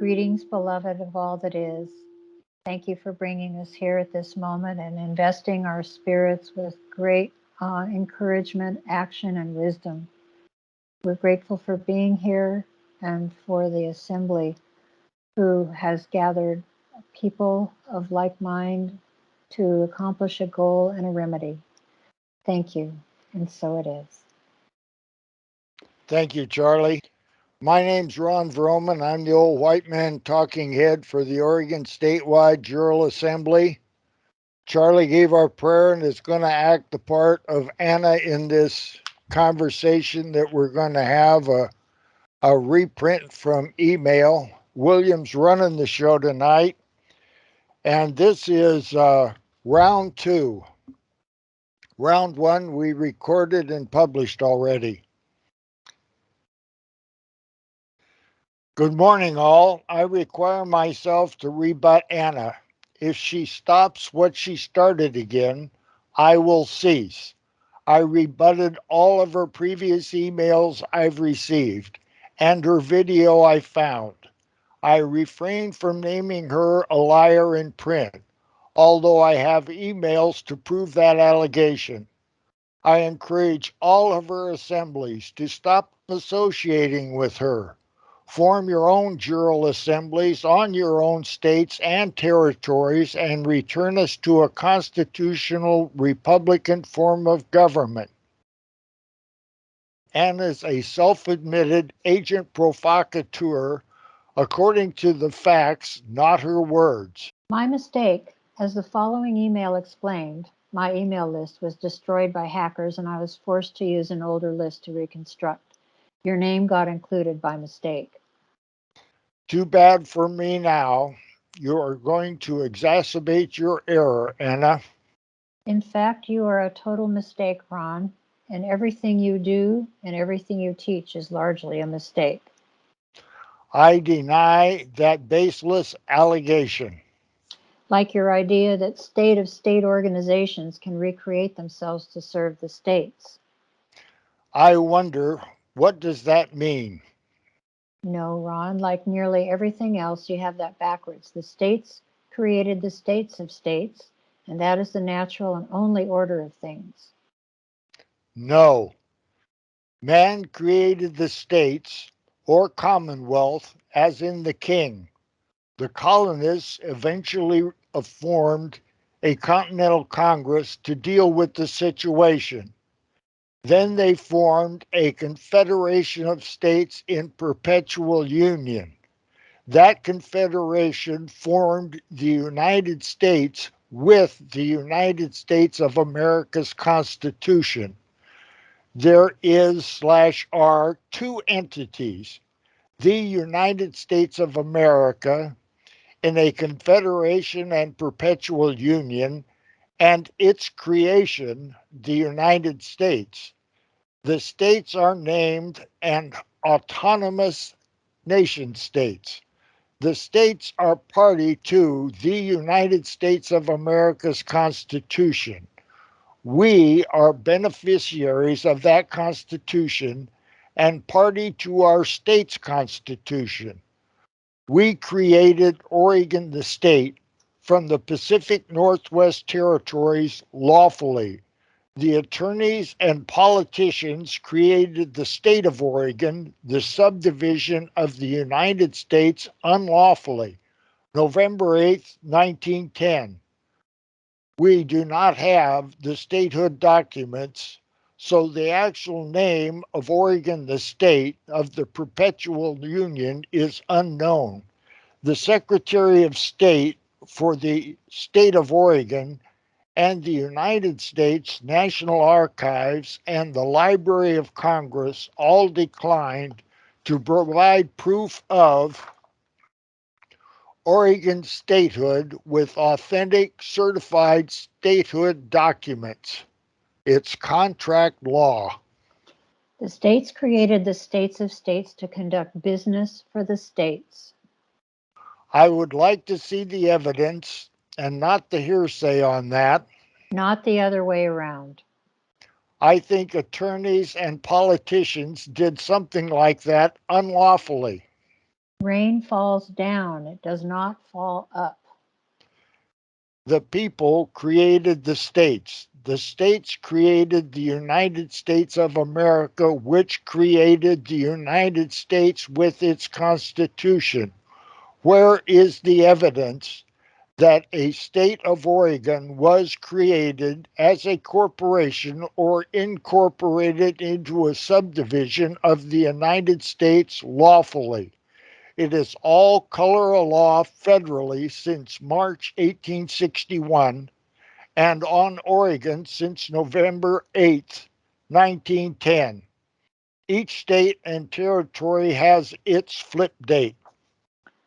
Greetings, beloved of all that is. Thank you for bringing us here at this moment and investing our spirits with great encouragement, action, and wisdom. We're grateful for being here and for the assembly who has gathered people of like mind to accomplish a goal and a remedy. Thank you, and so it is. Thank you, Charlie. My name's Ron Vroman. I'm the old white man talking head for the Oregon Statewide Jural Assembly. Charlie gave our prayer and is going to act the part of Anna in this conversation that we're going to have a reprint from email. William's running the show tonight, and this is round two. Round one we recorded and published already. Good morning, all. I require myself to rebut Anna. If she stops what she started again, I will cease. I rebutted all of her previous emails I've received and her video I found. I refrained from naming her a liar in print, although I have emails to prove that allegation. I encourage all of her assemblies to stop associating with her. Form your own jural assemblies on your own states and territories and return us to a constitutional Republican form of government. Anna is a self-admitted agent provocateur, according to the facts, not her words. My mistake, as the following email explained, my email list was destroyed by hackers and I was forced to use an older list to reconstruct. Your name got included by mistake. Too bad for me now. You are going to exacerbate your error, Anna. In fact, you are a total mistake, Ron, and everything you do and everything you teach is largely a mistake. I deny that baseless allegation. Like your idea that state organizations can recreate themselves to serve the states. I wonder, what does that mean? No, Ron, like nearly everything else, you have that backwards. The states created the states of states, and that is the natural and only order of things. No. Man created the states, or commonwealth, as in the king. The colonists eventually formed a continental congress to deal with the situation. Then they formed a confederation of states in perpetual union. That confederation formed the United States with the United States of America's Constitution. There is/are two entities, the United States of America in a confederation and perpetual union, and its creation, the United States. The states are named and autonomous nation states. The states are party to the United States of America's Constitution. We are beneficiaries of that Constitution and party to our state's Constitution. We created Oregon, the state, from the Pacific Northwest Territories lawfully. The attorneys and politicians created the state of Oregon, the subdivision of the United States, unlawfully, November 8th, 1910. We do not have the statehood documents, so the actual name of Oregon, the state of the perpetual union, is unknown. The Secretary of State for the state of Oregon and the United States National Archives and the Library of Congress all declined to provide proof of Oregon statehood with authentic certified statehood documents. It's contract law. The states created the states of states to conduct business for the states. I would like to see the evidence and not the hearsay on that. Not the other way around. I think attorneys and politicians did something like that unlawfully. Rain falls down, it does not fall up. The people created the states. The states created the United States of America, which created the United States with its Constitution. Where is the evidence that a state of Oregon was created as a corporation or incorporated into a subdivision of the United States lawfully? It is all color of law federally since March 1861 and on Oregon since November 8, 1910. Each state and territory has its flip date.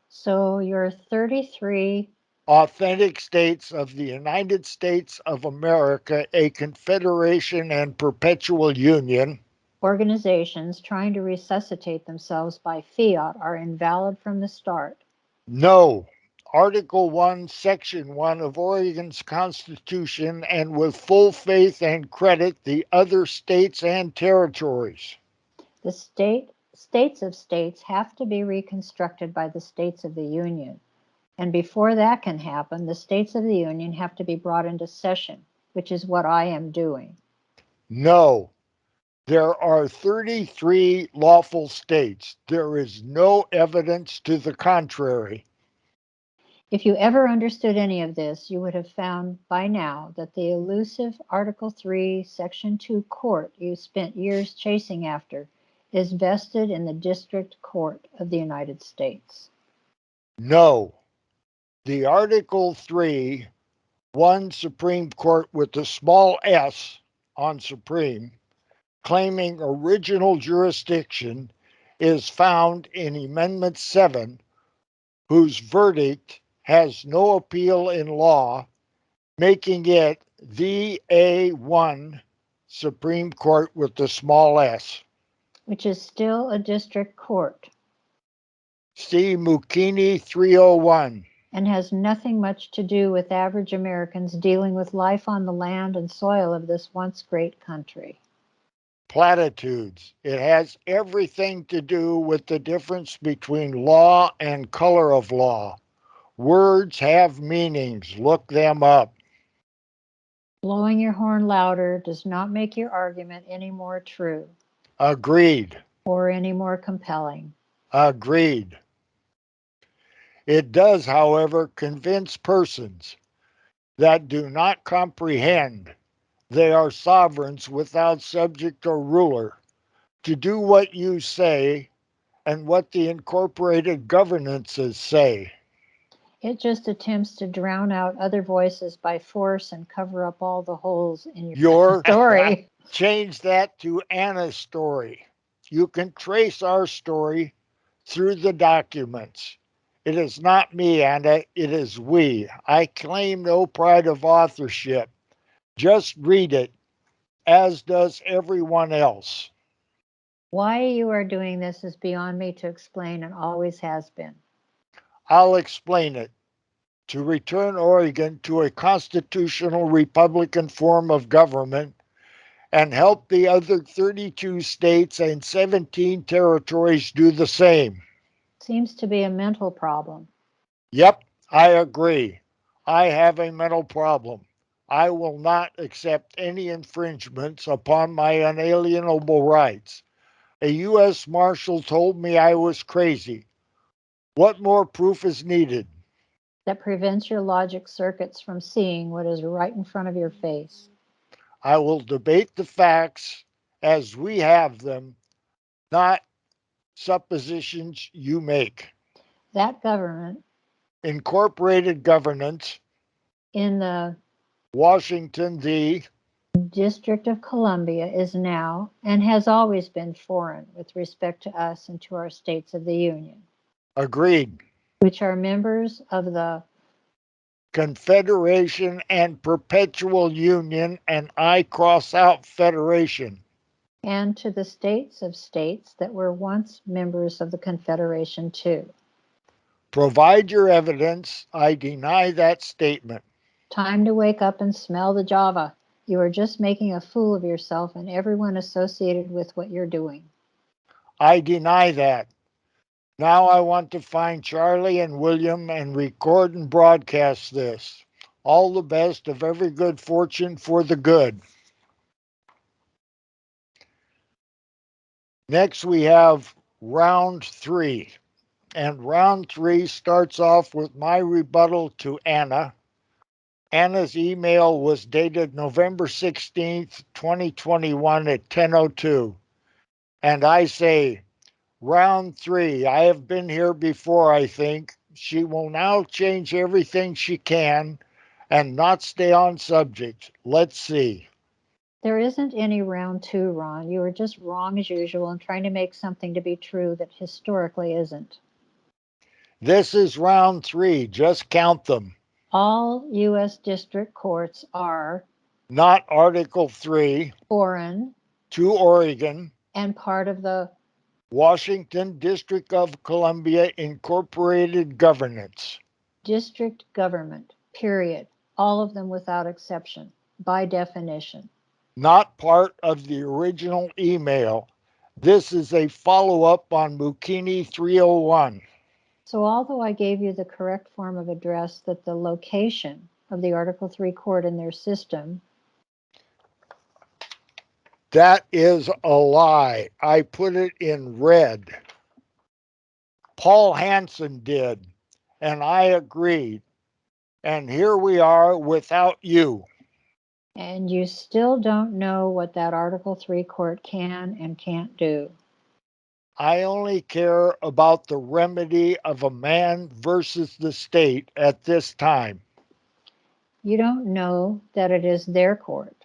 So your 33 Authentic states of the United States of America, a confederation and perpetual union. organizations trying to resuscitate themselves by fiat are invalid from the start. No. Article 1, Section 1 of Oregon's Constitution, and with full faith and credit, the other states and territories. The states of states have to be reconstructed by the states of the Union. And before that can happen, the states of the Union have to be brought into session, which is what I am doing. No. There are 33 lawful states. There is no evidence to the contrary. If you ever understood any of this, you would have found by now that the elusive Article 3, Section 2 court you spent years chasing after is vested in the District Court of the United States. No. The Article 3, 1 Supreme Court with a small s on Supreme, claiming original jurisdiction, is found in Amendment 7, whose verdict has no appeal in law, making it the A1 Supreme Court with the small s. Which is still a district court. See Mukini 301. And has nothing much to do with average Americans dealing with life on the land and soil of this once great country. Platitudes. It has everything to do with the difference between law and color of law. Words have meanings. Look them up. Blowing your horn louder does not make your argument any more true. Agreed. Or any more compelling. Agreed. It does, however, convince persons that do not comprehend they are sovereigns without subject or ruler to do what you say and what the incorporated governances say. It just attempts to drown out other voices by force and cover up all the holes in Your story. change that to Anna's story. You can trace our story through the documents. It is not me, Anna, it is we. I claim no pride of authorship. Just read it, as does everyone else. Why you are doing this is beyond me to explain and always has been. I'll explain it. To return Oregon to a constitutional Republican form of government and help the other 32 states and 17 territories do the same. Seems to be a mental problem. Yep, I agree. I have a mental problem. I will not accept any infringements upon my unalienable rights. A U.S. Marshal told me I was crazy. What more proof is needed? That prevents your logic circuits from seeing what is right in front of your face. I will debate the facts as we have them, not suppositions you make. That government Incorporated governance, in the Washington, the District of Columbia is now and has always been foreign with respect to us and to our states of the Union, agreed. which are members of the Confederation and perpetual union, and I cross out federation. and to the states of states that were once members of the Confederation too. Provide your evidence. I deny that statement. Time to wake up and smell the Java. You are just making a fool of yourself and everyone associated with what you're doing. I deny that. Now I want to find Charlie and William and record and broadcast this. All the best of every good fortune for the good. Next, we have round 3. And round 3 starts off with my rebuttal to Anna. Anna's email was dated November 16th, 2021 at 10:02. And I say, round 3, I have been here before, I think. She will now change everything she can and not stay on subject. Let's see. There isn't any round 2, Ron. You are just wrong as usual and trying to make something to be true that historically isn't. This is round 3. Just count them. All U.S. district courts are Not Article 3, foreign to Oregon, and part of the Washington District of Columbia Incorporated Governance. district government, period. All of them without exception, by definition. Not part of the original email. This is a follow up on Mukini 301. So although I gave you the correct form of address that the location of the Article 3 court in their system, That is a lie. I put it in red. Paul Hansen did, and I agreed. And here we are without you. and you still don't know what that Article 3 court can and can't do. I only care about the remedy of a man versus the state at this time. You don't know that it is their court,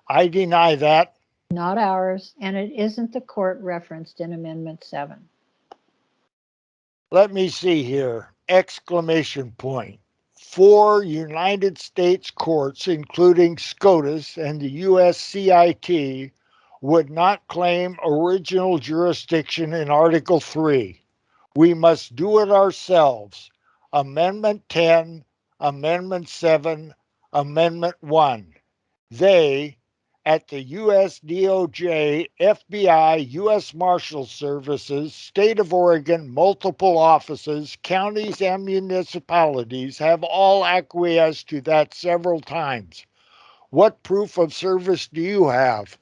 I deny that. not ours, and it isn't the court referenced in Amendment 7. Let me see here. Exclamation point. 4 United States courts, including SCOTUS and the USCIT, would not claim original jurisdiction in Article 3. We must do it ourselves. Amendment 10, Amendment 7, Amendment 1. They, at the US DOJ, FBI, US Marshal Services, State of Oregon, multiple offices, counties, and municipalities have all acquiesced to that several times. What proof of service do you have?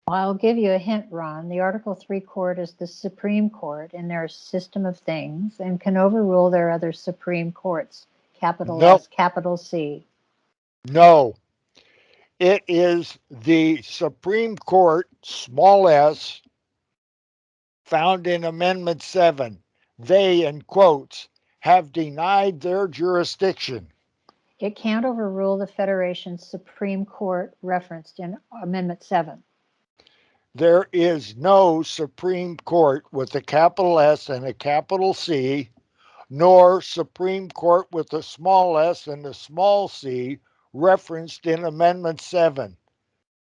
I'll give you a hint, Ron. The Article 3 court is the Supreme Court in their system of things and can overrule their other Supreme Courts, capital No, S, capital C. no. It is the Supreme Court, small s, found in Amendment 7. They, in quotes, have denied their jurisdiction. It can't overrule the Federation's Supreme Court referenced in Amendment 7. There is no Supreme Court with a capital S and a capital C, nor Supreme Court with a small s and a small c referenced in Amendment 7.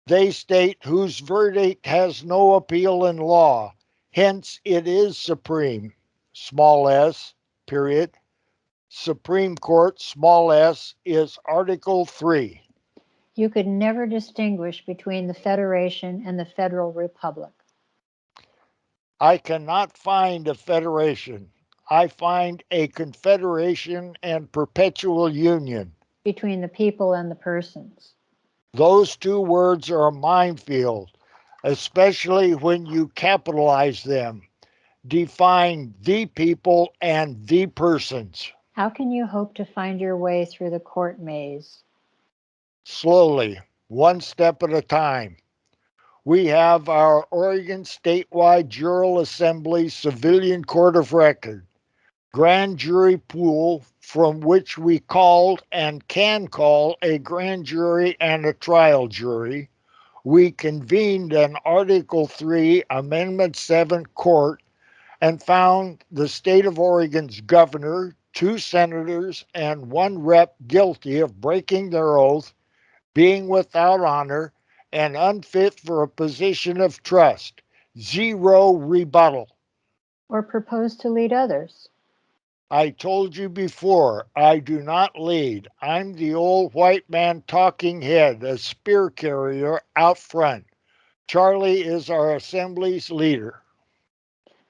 They state whose verdict has no appeal in law. Hence, it is supreme, small s, period. Supreme Court, small s, is Article 3. You could never distinguish between the Federation and the Federal Republic. I cannot find a federation. I find a confederation and perpetual union. Between the people and the persons. Those two words are a minefield, especially when you capitalize them. Define the people and the persons. How can you hope to find your way through the court maze? Slowly, one step at a time. We have our Oregon Statewide Jural Assembly Civilian Court of Record, grand jury pool from which we called and can call a grand jury and a trial jury. We convened an Article 3, Amendment 7 court and found the state of Oregon's governor, 2 senators, and 1 rep guilty of breaking their oath, being without honor, and unfit for a position of trust. 0 rebuttal. Or propose to lead others? I told you before, I do not lead. I'm the old white man talking head, a spear carrier out front. Charlie is our assembly's leader.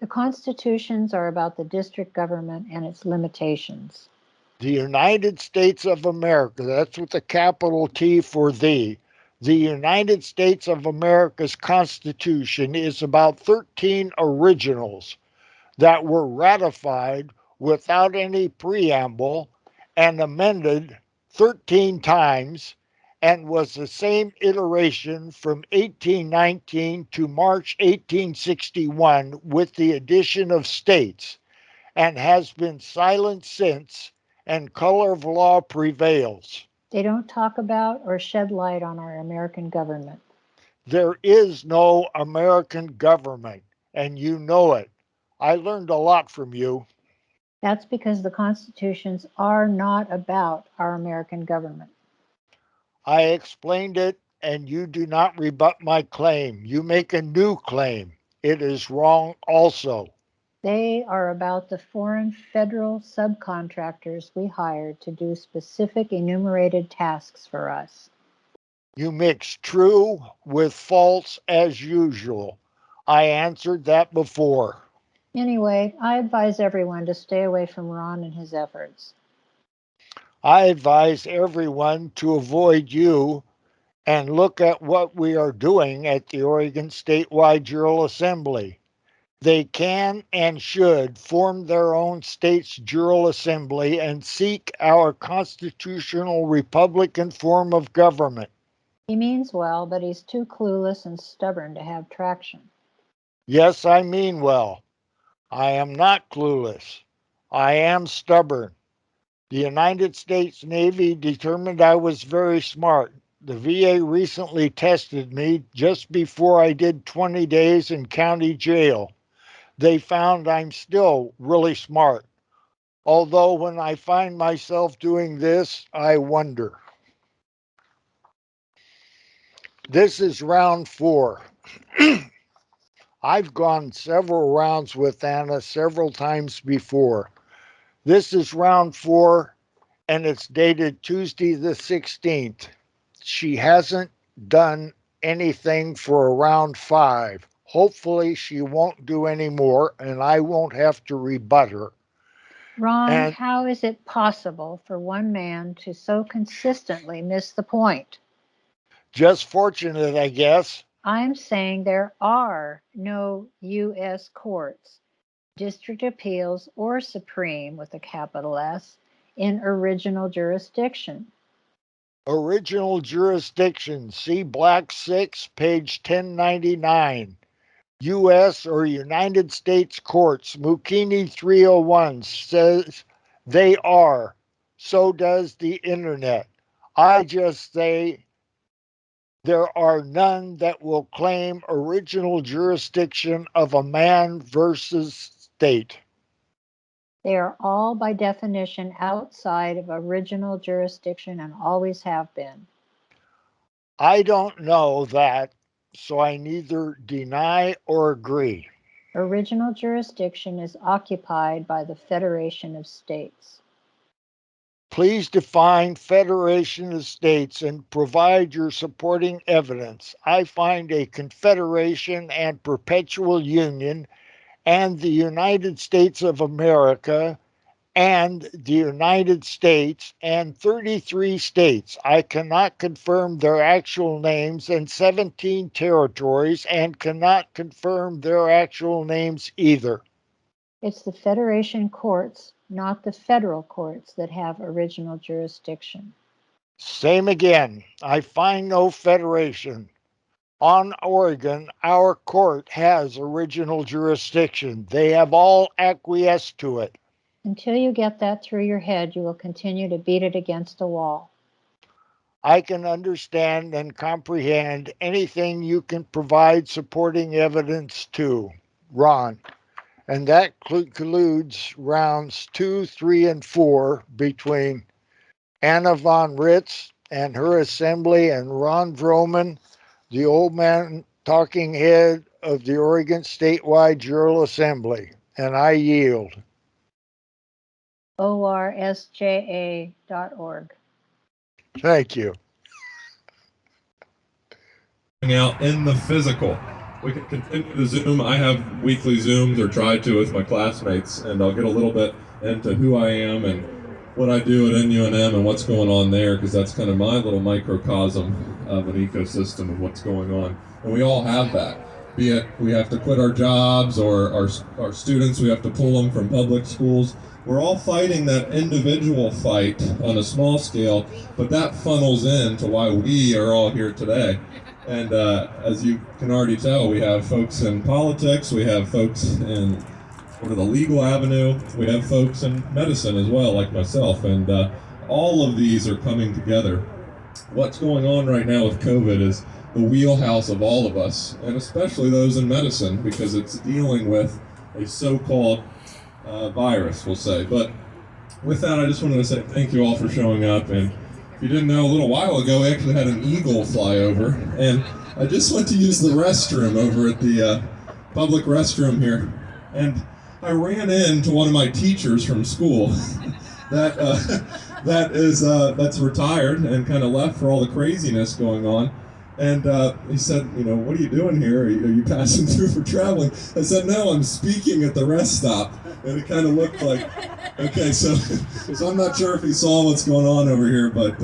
The constitutions are about the district government and its limitations. The United States of America, that's with a capital T for thee. The United States of America's Constitution is about 13 originals that were ratified without any preamble and amended 13 times and was the same iteration from 1819 to March 1861 with the addition of states, and has been silent since, and color of law prevails. They don't talk about or shed light on our American government. There is no American government, and you know it. I learned a lot from you. That's because the constitutions are not about our American government. I explained it, and you do not rebut my claim. You make a new claim. It is wrong also. They are about the foreign federal subcontractors we hired to do specific enumerated tasks for us. You mix true with false as usual. I answered that before. Anyway, I advise everyone to stay away from Ron and his efforts. I advise everyone to avoid you and look at what we are doing at the Oregon Statewide Jural Assembly. They can and should form their own state's Jural Assembly and seek our constitutional Republican form of government. He means well, but he's too clueless and stubborn to have traction. Yes, I mean well. I am not clueless. I am stubborn. The United States Navy determined I was very smart. The VA recently tested me just before I did 20 days in county jail. They found I'm still really smart. Although when I find myself doing this, I wonder. This is round 4. I've gone several rounds with Anna several times before. This is round 4, and it's dated Tuesday the 16th. She hasn't done anything for round 5. Hopefully she won't do any more, and I won't have to rebut her. Ron, And how is it possible for one man to so consistently miss the point? just fortunate, I guess. I'm saying there are no U.S. courts, district appeals, or Supreme with a capital S in original jurisdiction. Original jurisdiction, see Black 6, page 1099. U.S. or United States courts, Mukini 301 says they are. So does the internet. I just say there are none that will claim original jurisdiction of a man versus state. They are all by definition outside of original jurisdiction and always have been. I don't know that, so I neither deny or agree. Original jurisdiction is occupied by the Federation of States. Please define Federation of States and provide your supporting evidence. I find a confederation and perpetual union and the United States of America and the United States and 33 states. I cannot confirm their actual names and 17 territories and cannot confirm their actual names either. It's the Federation courts, not the federal courts, that have original jurisdiction. Same again. I find no federation. On Oregon, our court has original jurisdiction. They have all acquiesced to it. Until you get that through your head, you will continue to beat it against the wall. I can understand and comprehend anything you can provide supporting evidence to, Ron. And that concludes rounds 2, 3, and 4 between Anna von Ritz and her assembly and Ron Vroman, the old man talking head of the Oregon Statewide Jural Assembly. And I yield. orsja.org. Thank you. Out in the physical. we can continue the Zoom. I have weekly Zooms, or try to, with my classmates, and I'll get a little bit into who I am and what I do at NUNM and what's going on there, because that's kind of my little microcosm of an ecosystem of what's going on. And we all have that. Be it we have to quit our jobs, or our students, we have to pull them from public schools. We're all fighting that individual fight on a small scale, but that funnels into why we are all here today. And as you can already tell, we have folks in politics, we have folks in sort of the legal avenue, we have folks in medicine as well, like myself, and all of these are coming together. What's going on right now with COVID is the wheelhouse of all of us, and especially those in medicine, because it's dealing with a so-called virus, we'll say. But with that, I just wanted to say thank you all for showing up. And if you didn't know, a little while ago, we actually had an eagle fly over, and I just went to use the restroom over at the public restroom here, and I ran into one of my teachers from school that's retired and kind of left for all the craziness going on. And he said, what are you doing here? Are you passing through for traveling? I said, no, I'm speaking at the rest stop. And it kind of looked like, okay, so I'm not sure if he saw what's going on over here, but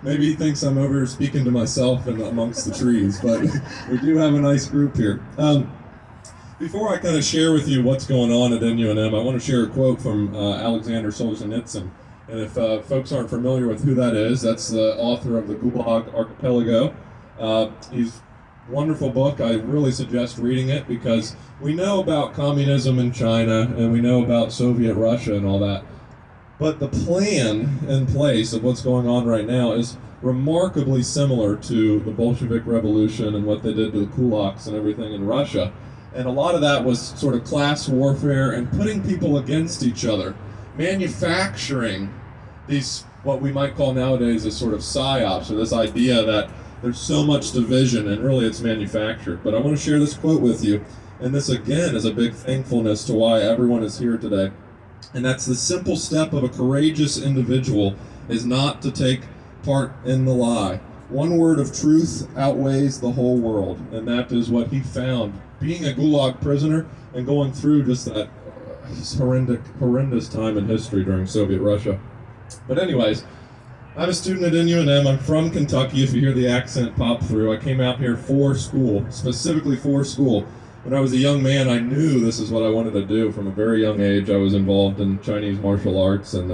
maybe he thinks I'm over here speaking to myself and amongst the trees. But we do have a nice group here. Before I kind of share with you what's going on at NUNM, I want to share a quote from Alexander Solzhenitsyn. And if folks aren't familiar with who that is, that's the author of the Gulag Archipelago. He's a wonderful book. I really suggest reading it, because we know about communism in China and we know about Soviet Russia and all that. But the plan in place of what's going on right now is remarkably similar to the Bolshevik Revolution and what they did to the kulaks and everything in Russia. And a lot of that was sort of class warfare and putting people against each other, manufacturing these, what we might call nowadays as sort of psyops, or this idea that there's so much division and really it's manufactured. But I want to share this quote with you, and this again is a big thankfulness to why everyone is here today. And that's: the simple step of a courageous individual is not to take part in the lie. One word of truth outweighs the whole world. And that is what he found being a Gulag prisoner and going through just that horrendous time in history during Soviet Russia. But anyways, I'm a student at NUNM. I'm from Kentucky, if you hear the accent pop through. I came out here for school, specifically for school. When I was a young man, I knew this is what I wanted to do. From a very young age, I was involved in Chinese martial arts, and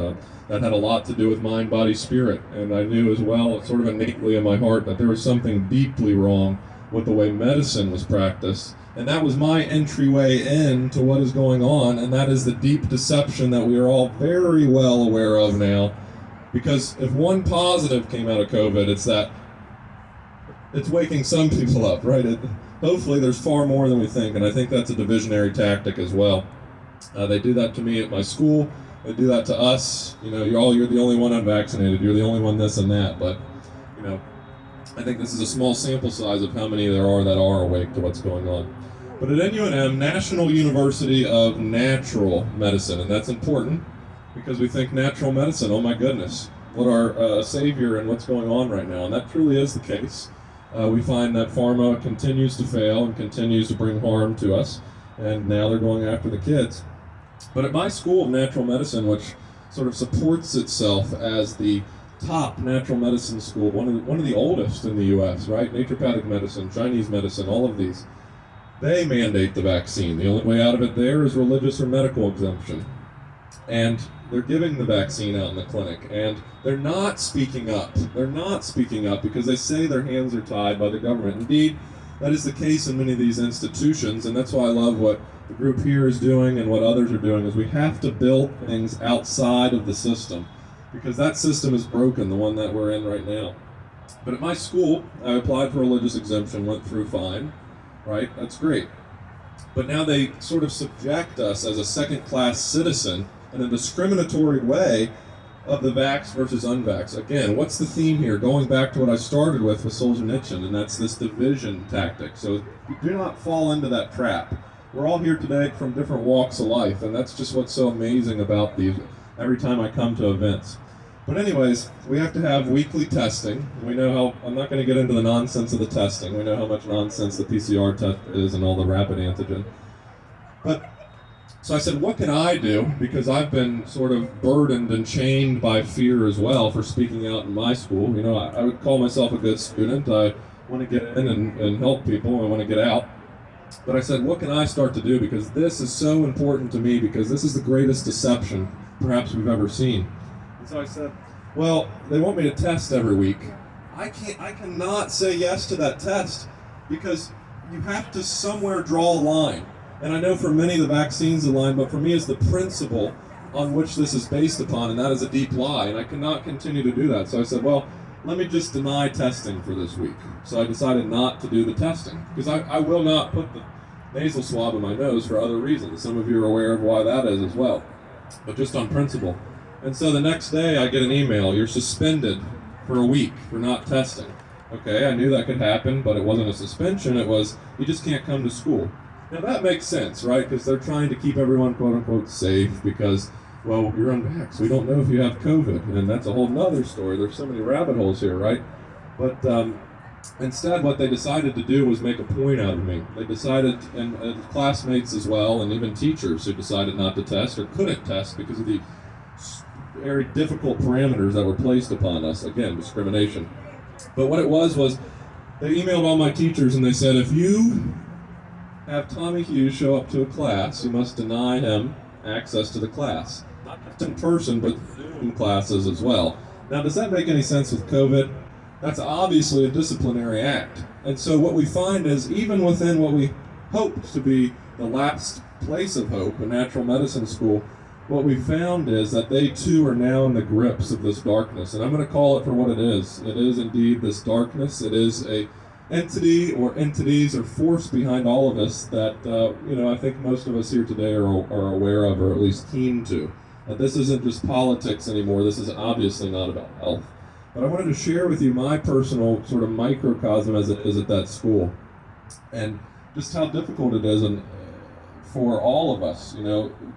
that had a lot to do with mind, body, spirit. And I knew as well, sort of innately in my heart, that there was something deeply wrong with the way medicine was practiced. And that was my entryway into what is going on, and that is the deep deception that we are all very well aware of now. Because if one positive came out of COVID, it's that it's waking some people up, right? Hopefully there's far more than we think, and I think that's a divisionary tactic as well. They do that to me at my school. They do that to us. You're the only one unvaccinated. You're the only one this and that. But, I think this is a small sample size of how many there are that are awake to what's going on. But at NUNM, National University of Natural Medicine, and that's important because we think natural medicine, oh my goodness, what our savior and what's going on right now. And that truly is the case. We find that pharma continues to fail and continues to bring harm to us, and now they're going after the kids. But at my school of natural medicine, which sort of supports itself as the top natural medicine school, one of the oldest in the U.S., right? Naturopathic medicine, Chinese medicine, all of these, they mandate the vaccine. The only way out of it there is religious or medical exemption. And they're giving the vaccine out in the clinic, and they're not speaking up. They're not speaking up because they say their hands are tied by the government. Indeed, that is the case in many of these institutions, and that's why I love what the group here is doing and what others are doing, is we have to build things outside of the system, because that system is broken, the one that we're in right now. But at my school, I applied for religious exemption, went through fine, right? That's great. But now they sort of subject us as a second-class citizen in a discriminatory way of the vax versus unvax. Again, what's the theme here? Going back to what I started with Solzhenitsyn, and that's this division tactic. So do not fall into that trap. We're all here today from different walks of life, and that's just what's so amazing about these every time I come to events. But anyways, we have to have weekly testing. We know how, I'm not going to get into the nonsense of the testing. We know how much nonsense the PCR test is and all the rapid antigen. But, so I said, what can I do? Because I've been sort of burdened and chained by fear as well for speaking out in my school. You know, I would call myself a good student. I want to get in and help people. I want to get out. But I said, what can I start to do? Because this is so important to me, because this is the greatest deception perhaps we've ever seen. And so I said, well, they want me to test every week. I cannot say yes to that test, because you have to somewhere draw a line. And I know for many the vaccine's a line, but for me it's the principle on which this is based upon, and that is a deep lie, and I cannot continue to do that. So I said, well, let me just deny testing for this week. So I decided not to do the testing, because I will not put the nasal swab in my nose for other reasons. Some of you are aware of why that is as well, but just on principle. And so the next day I get an email, you're suspended for a week for not testing. Okay, I knew that could happen, but it wasn't a suspension, it was, you just can't come to school. Now that makes sense, right? Because they're trying to keep everyone quote unquote safe, because, well, you're unvaxxed, we don't know if you have COVID, and that's a whole nother story. There's so many rabbit holes here, right? But instead what they decided to do was make a point out of me. They decided, and classmates as well, and even teachers who decided not to test or couldn't test because of the very difficult parameters that were placed upon us. Again, discrimination. But what it was they emailed all my teachers and they said, if you have Tommy Hughes show up to a class, you must deny him access to the class. Not just in person, but Zoom classes as well. Now, does that make any sense with COVID? That's obviously a disciplinary act. And so what we find is, even within what we hoped to be the last place of hope, a natural medicine school, what we found is that they too are now in the grips of this darkness. And I'm going to call it for what it is. It is indeed this darkness. It is a entity or entities or force behind all of us that, I think most of us here today are aware of, or at least keen to. That this isn't just politics anymore. This is obviously not about health. But I wanted to share with you my personal sort of microcosm as it is at that school, and just how difficult it is for all of us,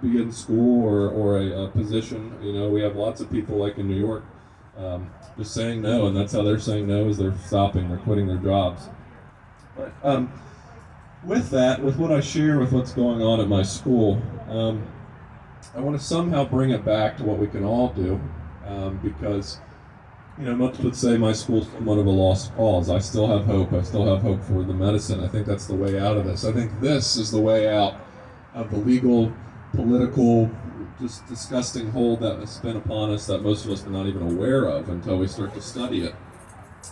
be in school or a position. We have lots of people like in New York just saying no, and that's how they're saying no, is they're stopping, they're quitting their jobs. But with that, with what I share with what's going on at my school, I want to somehow bring it back to what we can all do, because most would say my school's somewhat of a lost cause. I still have hope. I still have hope for the medicine. I think that's the way out of this. I think this is the way out of the legal, political, just disgusting hold that has been upon us that most of us are not even aware of until we start to study it.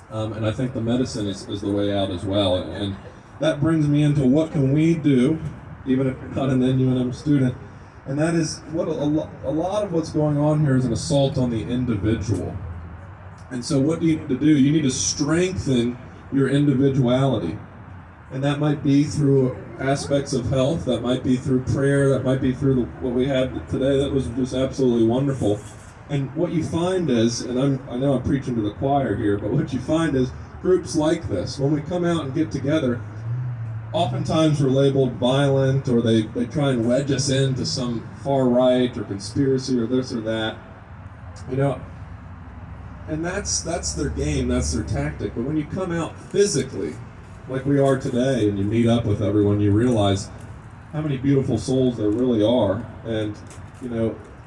And I think the medicine is the way out as well. And that brings me into what can we do, even if you're not an NUNM student, and that is what a lot of what's going on here is an assault on the individual. And so what do you need to do? You need to strengthen your individuality. And that might be through aspects of health, that might be through prayer, that might be through what we had today that was just absolutely wonderful. And what you find is, and I know I'm preaching to the choir here, but what you find is groups like this, when we come out and get together, oftentimes we're labeled violent, or they try and wedge us into some far right or conspiracy or this or that. And that's their game, that's their tactic. But when you come out physically, like we are today, and you meet up with everyone, you realize how many beautiful souls there really are. And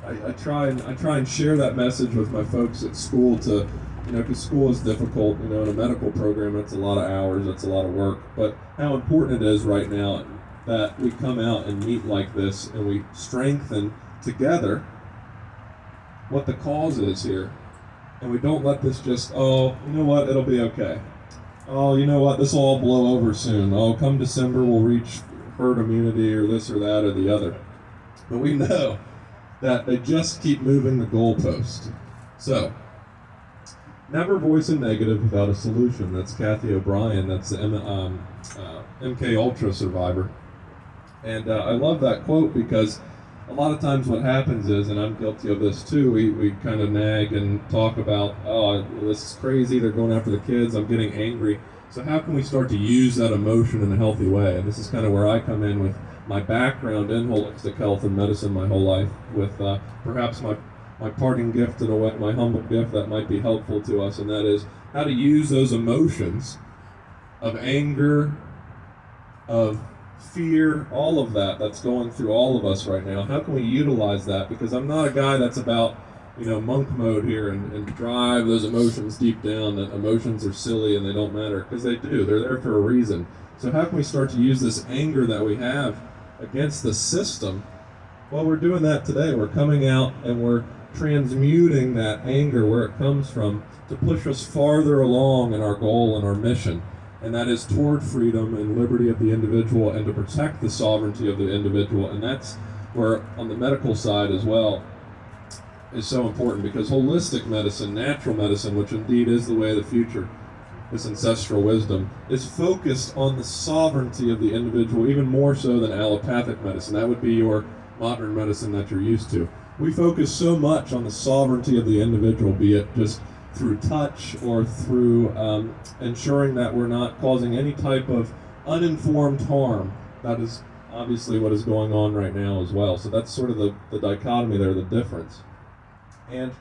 I try and share that message with my folks at school to, because school is difficult. In a medical program, that's a lot of hours, that's a lot of work. But how important it is right now that we come out and meet like this, and we strengthen together what the cause is here. And we don't let this just, it'll be okay. This will all blow over soon. Come December, we'll reach herd immunity or this or that or the other. But we know that they just keep moving the goalpost. So, never voice a negative without a solution. That's Kathy O'Brien. That's the MK Ultra survivor. And I love that quote, because a lot of times what happens is, and I'm guilty of this too, we kind of nag and talk about, this is crazy, they're going after the kids, I'm getting angry. So how can we start to use that emotion in a healthy way? And this is kind of where I come in with my background in holistic health and medicine my whole life, with perhaps my my parting gift in a way, my humble gift that might be helpful to us, and that is how to use those emotions of anger, of fear, all of that that's going through all of us right now. How can we utilize that? Because I'm not a guy that's about, monk mode here and drive those emotions deep down, that emotions are silly and they don't matter, because they do. They're there for a reason. So how can we start to use this anger that we have against the system? Well, we're doing that today. We're coming out and we're transmuting that anger where it comes from to push us farther along in our goal and our mission. And that is toward freedom and liberty of the individual and to protect the sovereignty of the individual. And that's where, on the medical side as well, is so important, because holistic medicine, natural medicine, which indeed is the way of the future, this ancestral wisdom, is focused on the sovereignty of the individual, even more so than allopathic medicine. That would be your modern medicine that you're used to. We focus so much on the sovereignty of the individual, be it just through touch or through ensuring that we're not causing any type of uninformed harm. That is obviously what is going on right now as well. So that's sort of the dichotomy there, the difference. And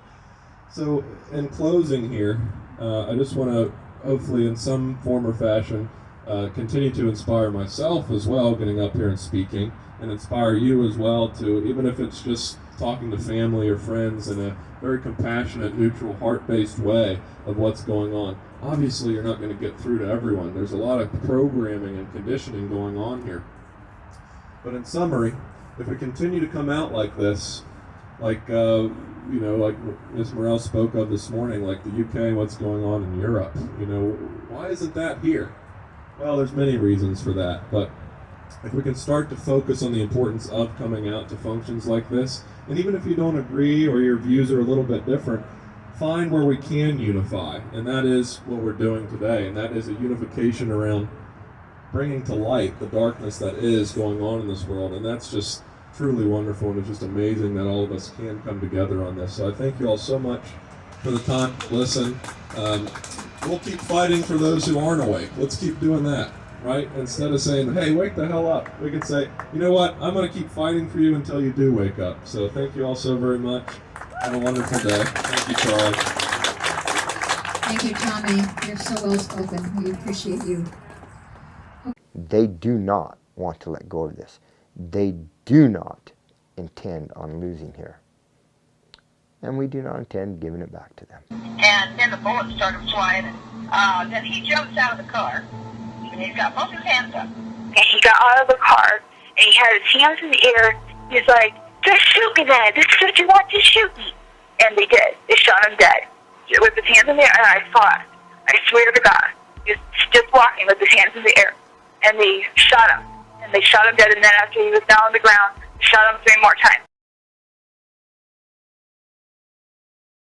so in closing here, I just want to hopefully in some form or fashion continue to inspire myself as well, getting up here and speaking, and inspire you as well to, even if it's just talking to family or friends in a very compassionate, neutral, heart-based way of what's going on. Obviously, you're not going to get through to everyone. There's a lot of programming and conditioning going on here. But in summary, if we continue to come out like this, like like Ms. Morel spoke of this morning, like the UK, what's going on in Europe, why isn't that here? Well, there's many reasons for that, but if we can start to focus on the importance of coming out to functions like this, and even if you don't agree or your views are a little bit different, find where we can unify, and that is what we're doing today, and that is a unification around bringing to light the darkness that is going on in this world, and that's just truly wonderful, and it's just amazing that all of us can come together on this. So I thank you all so much for the time to listen. We'll keep fighting for those who aren't awake. Let's keep doing that, right? Instead of saying, hey, wake the hell up, we can say, you know what, I'm going to keep fighting for you until you do wake up. So thank you all so very much. Have a wonderful day. Thank you, Charlie. Thank you, Tommy. You're so well spoken. We appreciate you. They do not want to let go of this. They do not intend on losing here. And we do not intend giving it back to them. And then the bullets started flying, and then he jumps out of the car, and he's got both his hands up. And he got out of the car, and he had his hands in the air. He's like, just shoot me then. This is what you want, to shoot me. And they did. They shot him dead. With his hands in the air, and I saw it. I swear to God. He was just walking with his hands in the air. And they shot him. And they shot him dead, and then after he was down on the ground, they shot him 3 more times.